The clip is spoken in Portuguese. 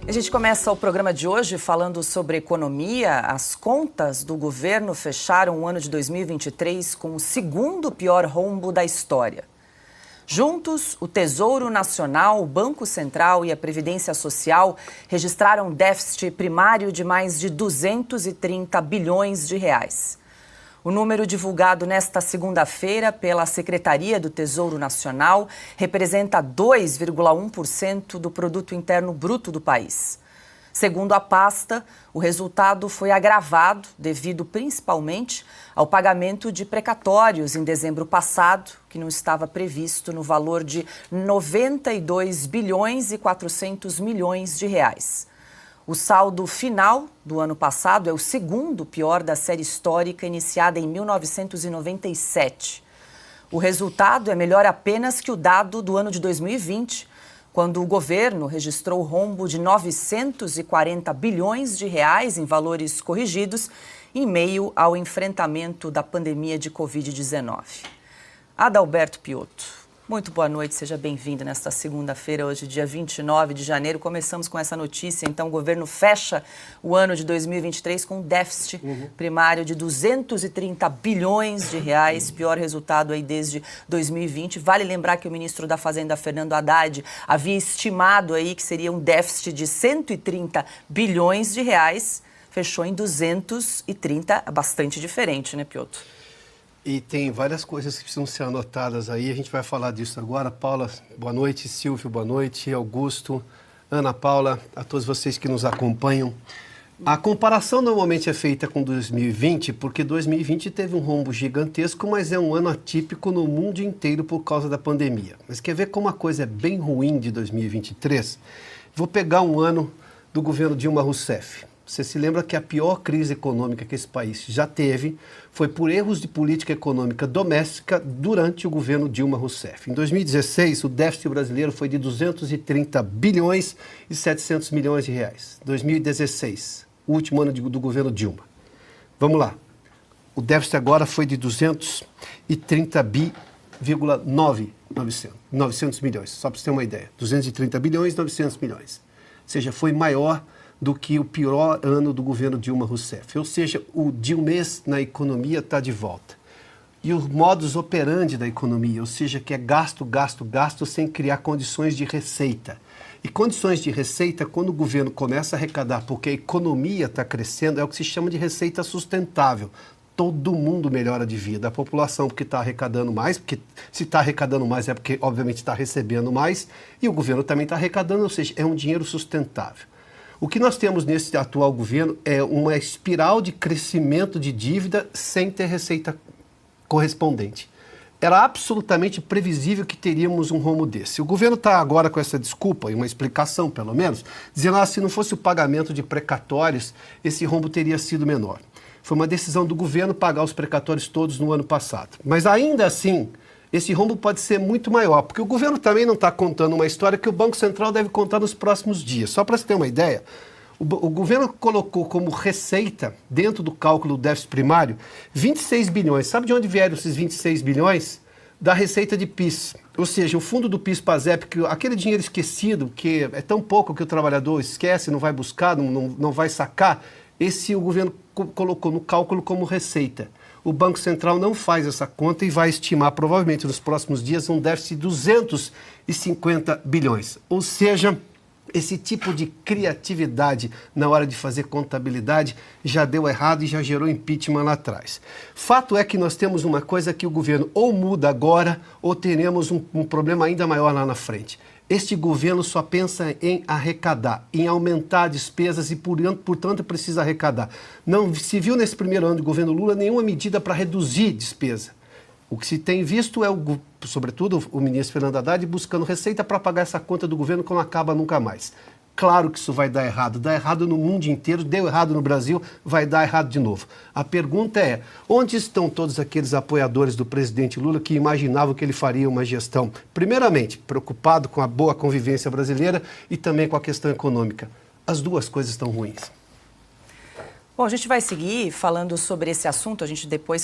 A gente começa o programa de hoje falando sobre economia. As contas do governo fecharam o ano de 2023 com o segundo pior rombo da história. Juntos, o Tesouro Nacional, o Banco Central e a Previdência Social registraram um déficit primário de mais de 230 bilhões de reais. O número divulgado nesta segunda-feira pela Secretaria do Tesouro Nacional representa 2,1% do Produto Interno Bruto do país. Segundo a pasta, o resultado foi agravado devido principalmente ao pagamento de precatórios em dezembro passado, que não estava previsto no valor de 92 bilhões e 400 milhões de reais. O saldo final do ano passado é o segundo pior da série histórica iniciada em 1997. O resultado é melhor apenas que o dado do ano de 2020, quando o governo registrou rombo de 940 bilhões de reais em valores corrigidos em meio ao enfrentamento da pandemia de Covid-19. Adalberto Piotto. Muito boa noite, seja bem-vindo nesta segunda-feira, hoje dia 29 de janeiro. Começamos com essa notícia, então o governo fecha o ano de 2023 com um déficit primário de 230 bilhões de reais, pior resultado aí desde 2020. Vale lembrar que o ministro da Fazenda, Fernando Haddad, havia estimado aí que seria um déficit de 130 bilhões de reais, fechou em 230, bastante diferente, né, Piotto? E tem várias coisas que precisam ser anotadas aí, a gente vai falar disso agora. Paula, boa noite. Silvio, boa noite. Augusto, Ana Paula, a todos vocês que nos acompanham. A comparação normalmente é feita com 2020, porque 2020 teve um rombo gigantesco, mas é um ano atípico no mundo inteiro por causa da pandemia. Mas quer ver como a coisa é bem ruim de 2023? Vou pegar um ano do governo Dilma Rousseff. Você se lembra que a pior crise econômica que esse país já teve foi por erros de política econômica doméstica durante o governo Dilma Rousseff. Em 2016, o déficit brasileiro foi de 230 bilhões e 700 milhões de reais. 2016, o último ano do governo Dilma. Vamos lá. O déficit agora foi de 230 900 milhões, só para você ter uma ideia. 230 bilhões e 900 milhões. Ou seja, foi maior do que o pior ano do governo Dilma Rousseff. Ou seja, o Dilmês na economia está de volta. E o modus operandi da economia, ou seja, que é gasto, gasto, gasto, sem criar condições de receita. E condições de receita, quando o governo começa a arrecadar, porque a economia está crescendo, é o que se chama de receita sustentável. Todo mundo melhora de vida. A população porque está arrecadando mais, porque se está arrecadando mais é porque, obviamente, está recebendo mais, e o governo também está arrecadando, ou seja, é um dinheiro sustentável. O que nós temos nesse atual governo é uma espiral de crescimento de dívida sem ter receita correspondente. Era absolutamente previsível que teríamos um rombo desse. O governo está agora com essa desculpa, e uma explicação pelo menos, dizendo que se não fosse o pagamento de precatórios, esse rombo teria sido menor. Foi uma decisão do governo pagar os precatórios todos no ano passado. Mas ainda assim, esse rombo pode ser muito maior, porque o governo também não está contando uma história que o Banco Central deve contar nos próximos dias. Só para você ter uma ideia, o governo colocou como receita, dentro do cálculo do déficit primário, 26 bilhões. Sabe de onde vieram esses 26 bilhões? Da receita de PIS. Ou seja, o fundo do PIS-PASEP, aquele dinheiro esquecido, que é tão pouco que o trabalhador esquece, não vai buscar, não vai sacar, esse o governo colocou no cálculo como receita. O Banco Central não faz essa conta e vai estimar, provavelmente, nos próximos dias, um déficit de 250 bilhões. Ou seja, esse tipo de criatividade na hora de fazer contabilidade já deu errado e já gerou impeachment lá atrás. Fato é que nós temos uma coisa que o governo ou muda agora ou teremos um problema ainda maior lá na frente. Este governo só pensa em arrecadar, em aumentar despesas e, portanto, precisa arrecadar. Não se viu nesse primeiro ano do governo Lula nenhuma medida para reduzir despesa. O que se tem visto é, sobretudo, o ministro Fernando Haddad buscando receita para pagar essa conta do governo que não acaba nunca mais. Claro que isso vai dar errado. Dá errado no mundo inteiro, deu errado no Brasil, vai dar errado de novo. A pergunta é, onde estão todos aqueles apoiadores do presidente Lula que imaginavam que ele faria uma gestão, primeiramente, preocupado com a boa convivência brasileira e também com a questão econômica? As duas coisas estão ruins. Bom, a gente vai seguir falando sobre esse assunto, a gente depois